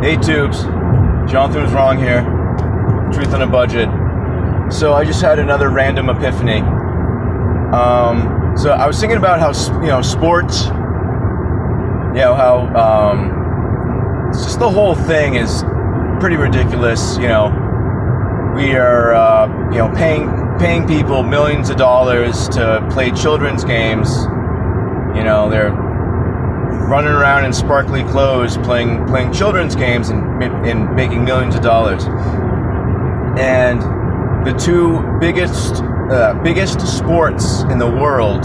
Hey Tubes, Jonathan was wrong here. Truth on a budget. So I just had another random epiphany. So I was thinking about how sports, how it's just the whole thing is pretty ridiculous. We are paying people millions of dollars to play children's games. They're running around in sparkly clothes playing children's games and making millions of dollars. And the two biggest sports in the world,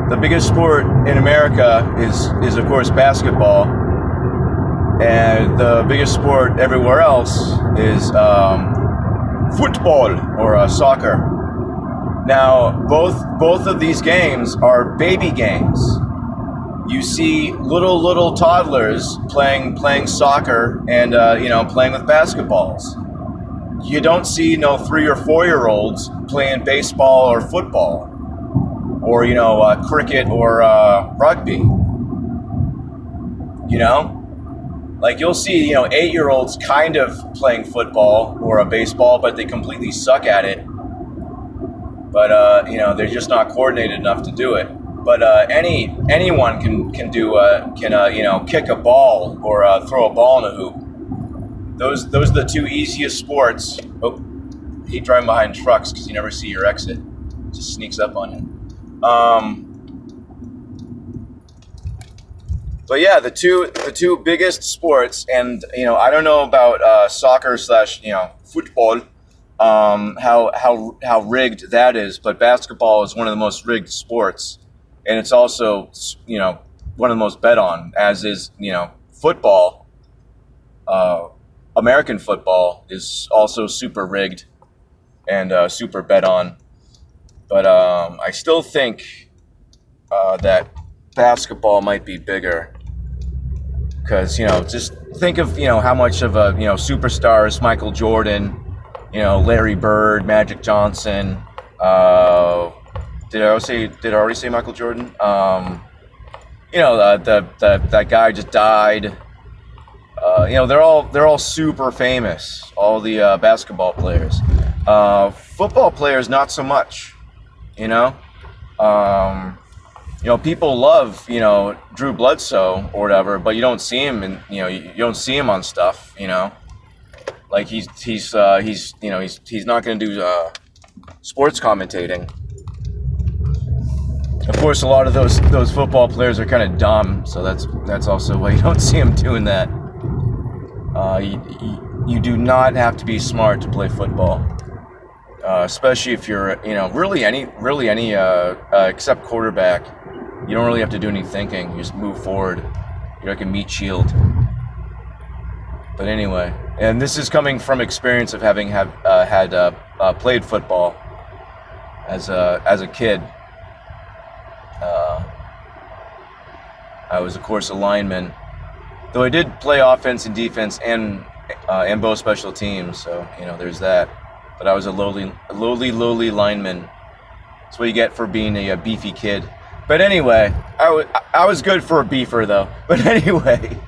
the biggest sport in America is of course basketball, and the biggest sport everywhere else is football or soccer. Now, both of these games are baby games. You see little toddlers playing soccer and playing with basketballs. You don't see 3 or 4-year-olds playing baseball or football, or cricket or rugby. Like you'll see 8-year-olds kind of playing football or a baseball, but they completely suck at it. But they're just not coordinated enough to do it. But anyone can kick a ball or throw a ball in a hoop. Those are the two easiest sports. Oh, I hate driving behind trucks because you never see your exit. It just sneaks up on you. But yeah, the two biggest sports, and I don't know about soccer / football. How rigged that is, but basketball is one of the most rigged sports, and it's also one of the most bet on, as is football. American football is also super rigged and super bet on, but I still think that basketball might be bigger, because just think of how much of a superstars Michael Jordan, Larry Bird, Magic Johnson. Did I already say Michael Jordan? That guy just died. They're all super famous. All the basketball players. Football players, not so much. People love Drew Bledsoe or whatever, but you don't see him, and you don't see him on stuff. Like he's not going to do sports commentating. Of course, a lot of those football players are kind of dumb, so that's also why you don't see them doing that. You do not have to be smart to play football, especially if you're really any except quarterback. You don't really have to do any thinking. You just move forward. You're like a meat shield. But anyway, and this is coming from experience of having played football as a kid. I was, of course, a lineman, though I did play offense and defense and both special teams. So there's that. But I was a lowly lineman. That's what you get for being a beefy kid. But anyway, I was good for a beefer though. But anyway.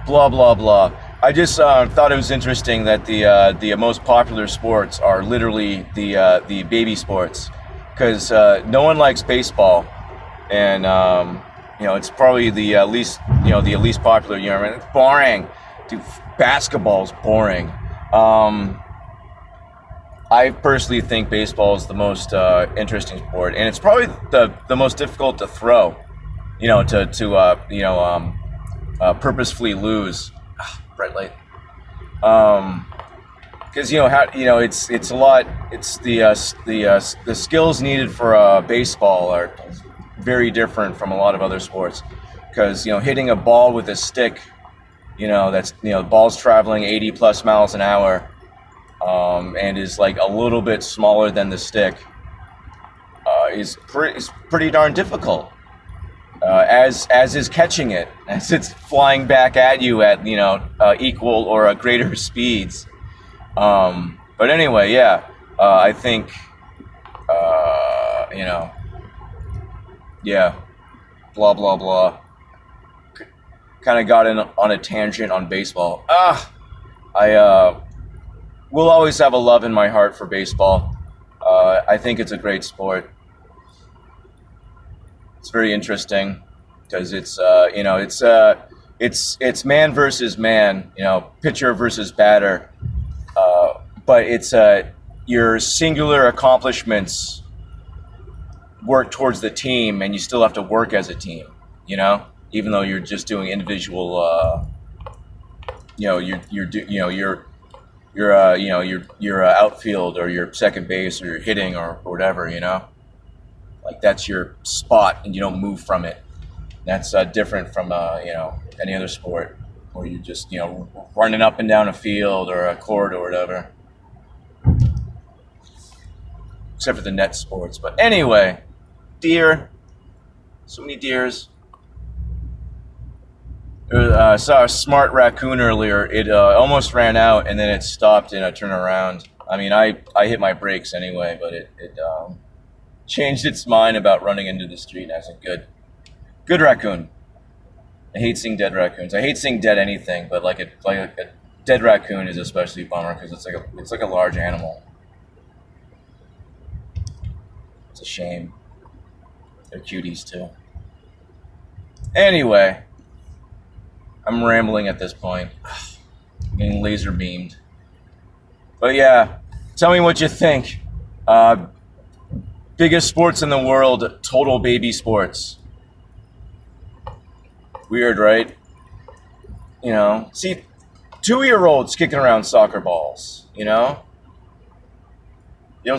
Blah blah blah. I just thought it was interesting that the most popular sports are literally the baby sports, because no one likes baseball, and it's probably the least popular. It's boring. Dude, basketball is boring. I personally think baseball is the most interesting sport, and it's probably the most difficult to throw. Purposefully lose. Bright light. Because it's a lot. It's the skills needed for baseball are very different from a lot of other sports. Because hitting a ball with a stick, that's the ball's traveling 80 plus miles an hour, and is like a little bit smaller than the stick. Is pretty darn difficult. As is catching it, as it's flying back at you at equal or greater speeds. But anyway, yeah, I think yeah, blah blah blah. kind of got in on a tangent on baseball. I will always have a love in my heart for baseball. I think it's a great sport. It's very interesting because it's it's man versus man, pitcher versus batter, but it's your singular accomplishments work towards the team, and you still have to work as a team, even though you're just doing individual. You're outfield or your second base or you're hitting or whatever, like that's your spot and you don't move from it. That's different from any other sport where you just running up and down a field or a court or whatever, except for the net sports. But anyway, deer, so many deers. I saw a smart raccoon earlier. It almost ran out and then it stopped and I turned around. I mean, I hit my brakes anyway, but it changed its mind about running into the street. And I said, good raccoon. I hate seeing dead raccoons. I hate seeing dead anything, but like a dead raccoon is especially a bummer because it's like a large animal. It's a shame. They're cuties too. Anyway. I'm rambling at this point. I'm getting laser beamed. But yeah, tell me what you think. Biggest sports in the world, total baby sports. Weird, right? See, 2-year-olds kicking around soccer balls, You don't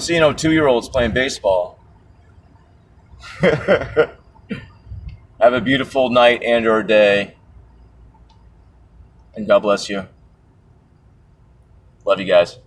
see no 2-year-olds playing baseball. Have a beautiful night and or day. And God bless you. Love you guys.